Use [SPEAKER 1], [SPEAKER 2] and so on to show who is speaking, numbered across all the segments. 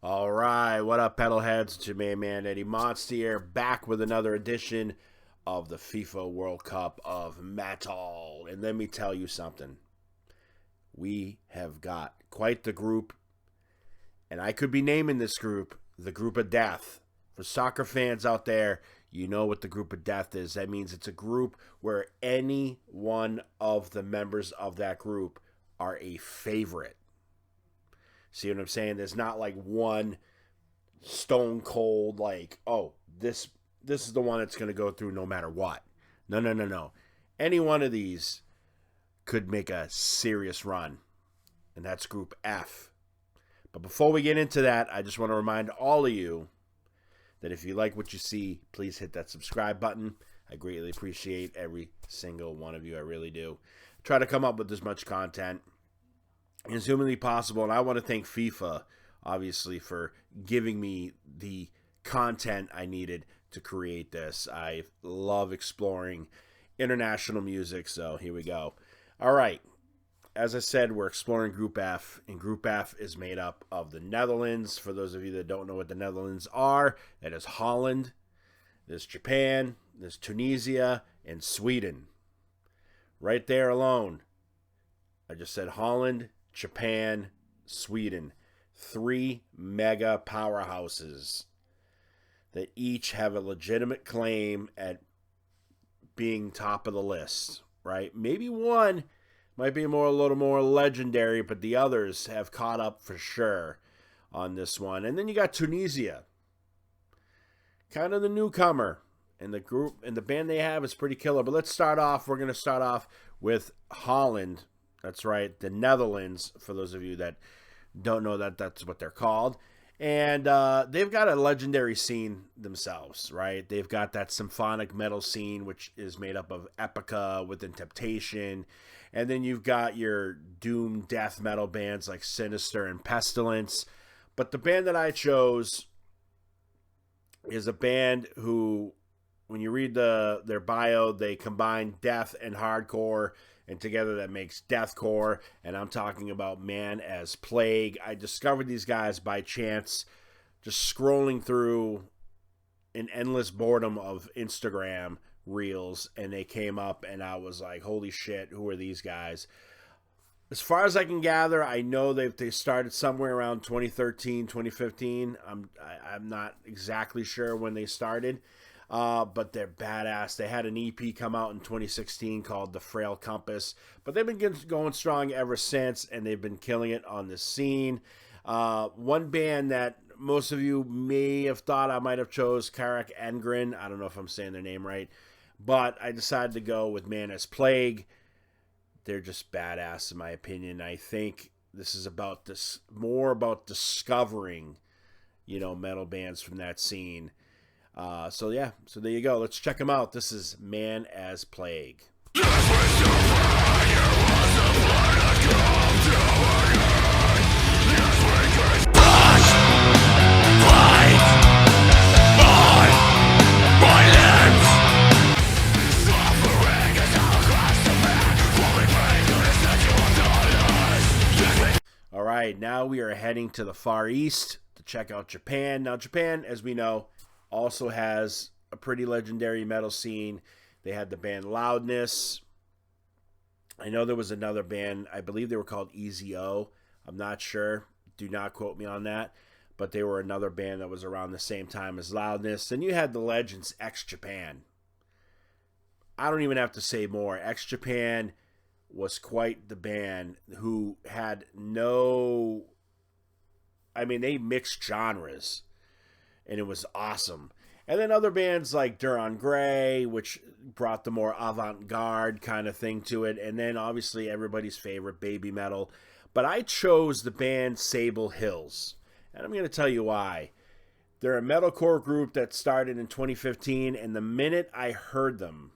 [SPEAKER 1] All right, what up, pedalheads? It's your main man Eddie Monster here, back with another edition of the FIFA World Cup of Metal. And let me tell you something. We have got quite the group, and I could be naming this group the Group of Death. For soccer fans out there, you know what the Group of Death is. That means it's a group where any one of the members of that group are a favorite. See what I'm saying? There's not like one stone cold like, oh, this is the one that's going to go through no matter what. No. Any one of these could make a serious run, and that's Group F. But before we get into that, I just want to remind all of you that if you like what you see, please hit that subscribe button. I greatly appreciate every single one of you. I really do. Try to come up with as much content as humanly possible, and I want to thank FIFA, obviously, for giving me the content I needed to create this. I love exploring international music, so here we go. All right, as I said, we're exploring Group F, and Group F is made up of the Netherlands. For those of you that don't know what the Netherlands are, that is Holland, there's Japan, there's Tunisia, and Sweden. Right there alone, I just said Holland, Japan, Sweden. 3 mega powerhouses that each have a legitimate claim at being top of the list, right? Maybe one might be a little more legendary, but the others have caught up for sure on this one. And then you got Tunisia, kind of the newcomer, and the group and the band they have is pretty killer. But let's start off. We're going to start off with Holland. That's right, the Netherlands, for those of you that don't know that that's what they're called. And they've got a legendary scene themselves, right? They've got that symphonic metal scene, which is made up of Epica Within Temptation. And then you've got your doom death metal bands like Sinister and Pestilence. But the band that I chose is a band who, when you read their bio, they combine death and hardcore, and together that makes deathcore, and I'm talking about Man as Plague. I discovered these guys by chance, just scrolling through an endless boredom of Instagram reels, and they came up, and I was like, holy shit, who are these guys? As far as I can gather, I know they started somewhere around 2013, 2015. I'm not exactly sure when they started. But they're badass. They had an EP come out in 2016 called The Frail Compass, but they've been going strong ever since, and they've been killing it on the scene. One band that most of you may have thought I might have chose, Karak Engren. I don't know if I'm saying their name right, but I decided to go with Man as Plague. They're just badass in my opinion. I think this is more about discovering, metal bands from that scene. So there you go. Let's check them out. This is Man as Plague. All right, now we are heading to the Far East to check out Japan. Now, Japan, as we know, also has a pretty legendary metal scene. They had the band Loudness. I know there was another band. I believe they were called EZO. I'm not sure. Do not quote me on that. But they were another band that was around the same time as Loudness. And you had the Legends X Japan. I don't even have to say more. X Japan was quite the band who had they mixed genres. And it was awesome. And then other bands like Duran Gray, which brought the more avant-garde kind of thing to it. And then obviously everybody's favorite, Baby Metal. But I chose the band Sable Hills. And I'm going to tell you why. They're a metalcore group that started in 2015. And the minute I heard them,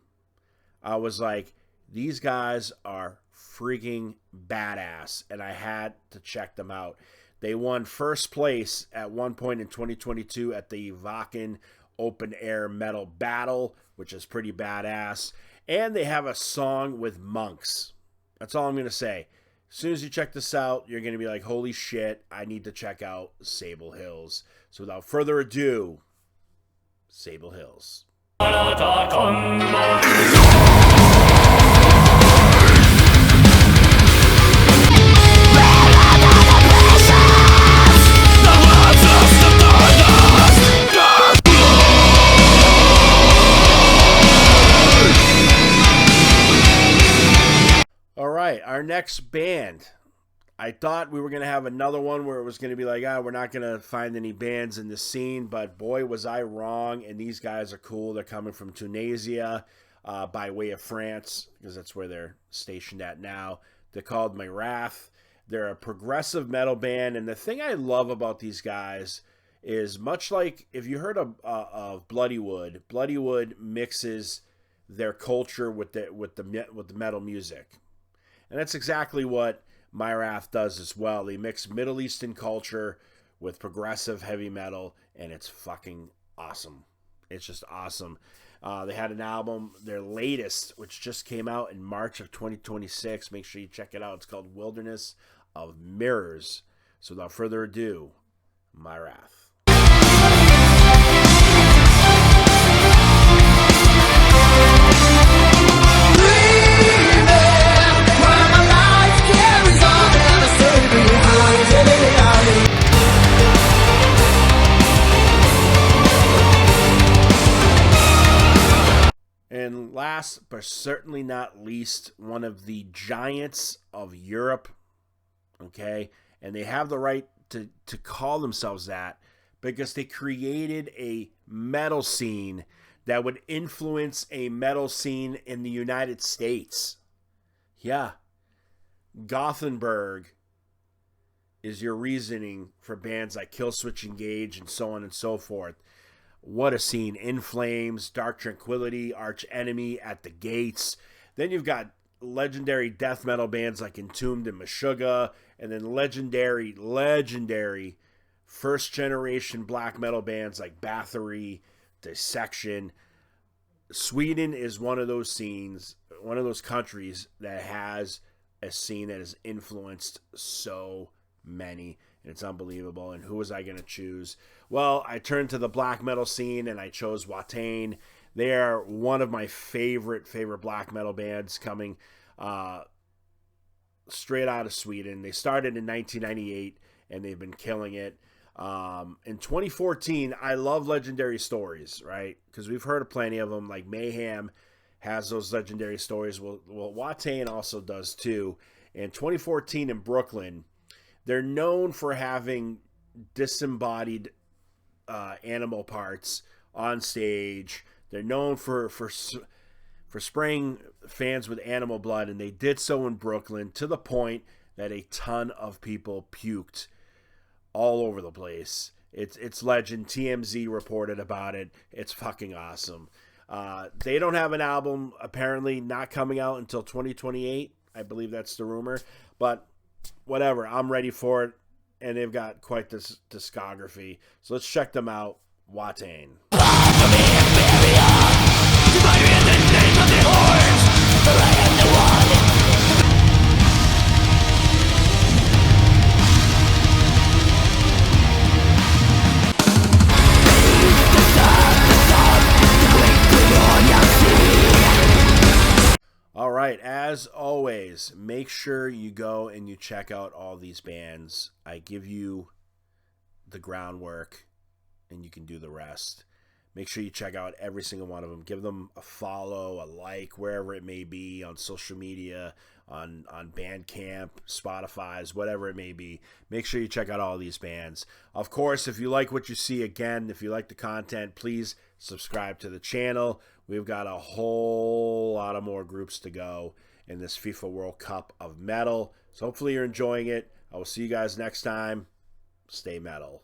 [SPEAKER 1] I was like, these guys are freaking badass. And I had to check them out. They won first place at one point in 2022 at the Wacken Open Air Metal Battle, which is pretty badass. And they have a song with monks. That's all I'm going to say. As soon as you check this out, you're going to be like, holy shit, I need to check out Sable Hills. So without further ado, Sable Hills. All right, our next band. I thought we were going to have another one where it was going to be like, we're not going to find any bands in the scene, but boy, was I wrong, and these guys are cool. They're coming from Tunisia by way of France, because that's where they're stationed at now. They're called Myrath. They're a progressive metal band, and the thing I love about these guys is much like if you heard of Bloodywood, Bloodywood mixes their culture with the metal music. And that's exactly what Myrath does as well. They mix Middle Eastern culture with progressive heavy metal, and it's fucking awesome. It's just awesome. They had an album, their latest, which just came out in March of 2026. Make sure you check it out. It's called Wilderness of Mirrors. So without further ado, Myrath. And last but certainly not least, one of the giants of Europe, okay? And they have the right to call themselves that because they created a metal scene that would influence a metal scene in the United States. Yeah. Gothenburg is your reasoning for bands like Killswitch Engage and so on and so forth. What a scene. In Flames, Dark Tranquillity, Arch Enemy, At the Gates. Then you've got legendary death metal bands like Entombed and Meshuggah, and then legendary first generation black metal bands like Bathory, Dissection. Sweden is one of those scenes, one of those countries that has a scene that has influenced so many. It's unbelievable. And who was I going to choose? Well, I turned to the black metal scene and I chose Watain. They are one of my favorite black metal bands coming straight out of Sweden. They started in 1998 and they've been killing it. In 2014, I love legendary stories, right? Because we've heard of plenty of them. Like Mayhem has those legendary stories. Well, Watain also does too. In 2014 in Brooklyn, they're known for having disembodied animal parts on stage. They're known for spraying fans with animal blood, and they did so in Brooklyn to the point that a ton of people puked all over the place. It's legend. TMZ reported about it. It's fucking awesome. They don't have an album, apparently not coming out until 2028. I believe that's the rumor. But whatever, I'm ready for it, and they've got quite this discography. So let's check them out. Watain. All right, as always, make sure you go and you check out all these bands. I give you the groundwork, and you can do the rest. Make sure you check out every single one of them. Give them a follow, a like, wherever it may be, on social media, on Bandcamp, Spotify's, whatever it may be. Make sure you check out all these bands. Of course, if you like what you see, again, if you like the content, please subscribe to the channel. We've got a whole lot of more groups to go in this FIFA World Cup of metal. So hopefully you're enjoying it. I will see you guys next time. Stay metal.